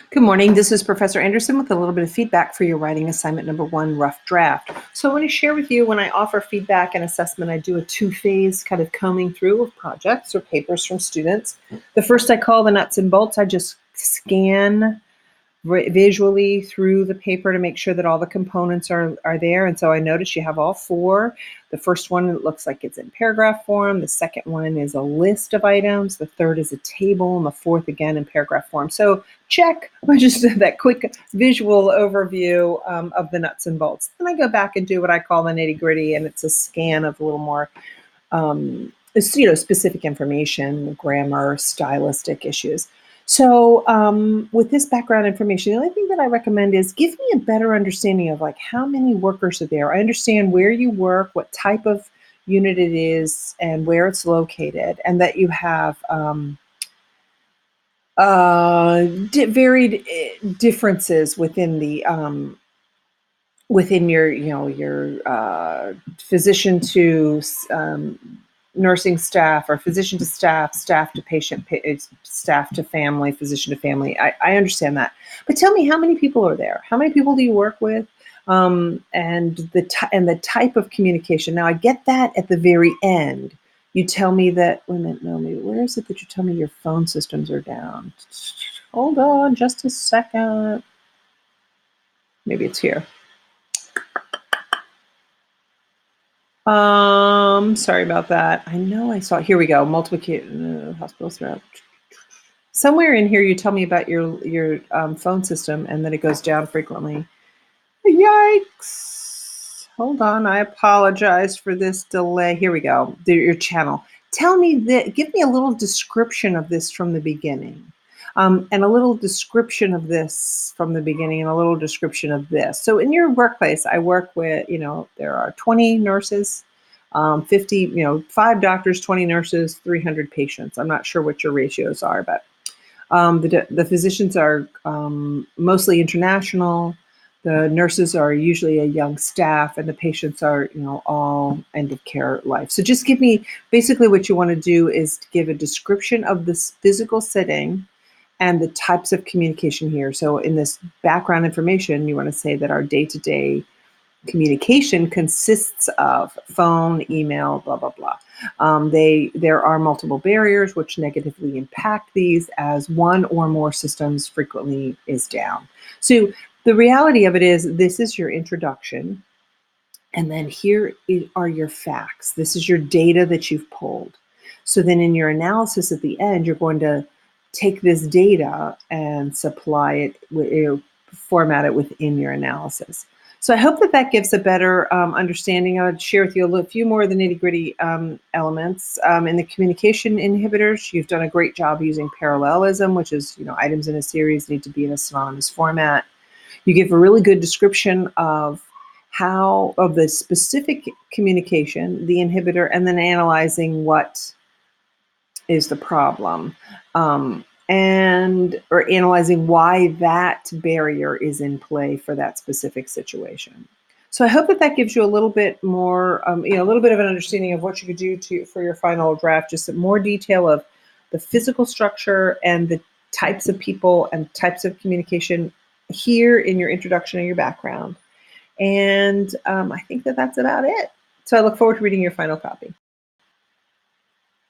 Good morning. This is Professor Anderson with a little bit of feedback for your writing assignment number 1, rough draft. So I want to share with you when I offer feedback and assessment, I do a 2-phase kind of combing through of projects or papers from students. The first I call the nuts and bolts. I just scan visually through the paper to make sure that all the components are there. And so I notice you have all 4. The first one, it looks like it's in paragraph form. The second one is a list of items. The third is a table. And the fourth, again, in paragraph form. So check. I just did that quick visual overview of the nuts and bolts. Then I go back and do what I call the nitty gritty, and it's a scan of a little more specific information, grammar, stylistic issues. So with this background information, the only thing that I recommend is give me a better understanding of like how many workers are there. I understand where you work, what type of unit it is, and where it's located, and that you have varied differences within the within your physician to nursing staff, or physician to staff, staff to patient, staff to family, physician to family. I understand that. But tell me, how many people are there? How many people do you work with? And the type of communication. Now, I get that at the very end. You tell me that, wait a minute, no, maybe, where is it that you tell me your phone systems are down? Hold on just a second. Maybe it's here. Sorry about that. I know I saw, here we go, multiple hospitals throughout. Somewhere in here you tell me about your phone system and that it goes down frequently. Yikes. Hold on, I apologize for this delay. Here we go, your channel. Tell me that, give me a little description of this from the beginning. And a little description of this from the beginning and a little description of this. So in your workplace, I work with, there are 20 nurses, 50, 5 doctors, 20 nurses, 300 patients. I'm not sure what your ratios are, but the physicians are mostly international. The nurses are usually a young staff, and the patients are, all end of care life. So just give me, basically what you want to do is give a description of this physical setting and the types of communication here. So in this background information, you want to say that our day-to-day communication consists of phone, email, blah, blah, blah. There are multiple barriers which negatively impact these, as one or more systems frequently is down. So the reality of it is, this is your introduction, and then here are your facts. This is your data that you've pulled. So then in your analysis at the end, you're going to take this data and supply it, format it within your analysis. So I hope that that gives a better understanding. I would share with you a few more of the nitty-gritty elements. In the communication inhibitors, you've done a great job using parallelism, which is, items in a series need to be in a synonymous format. You give a really good description of the specific communication, the inhibitor, and then analyzing what is the problem, or analyzing why that barrier is in play for that specific situation. So I hope that that gives you a little bit more, a little bit of an understanding of what you could do for your final draft, just some more detail of the physical structure and the types of people and types of communication here in your introduction and your background. And I think that that's about it. So I look forward to reading your final copy.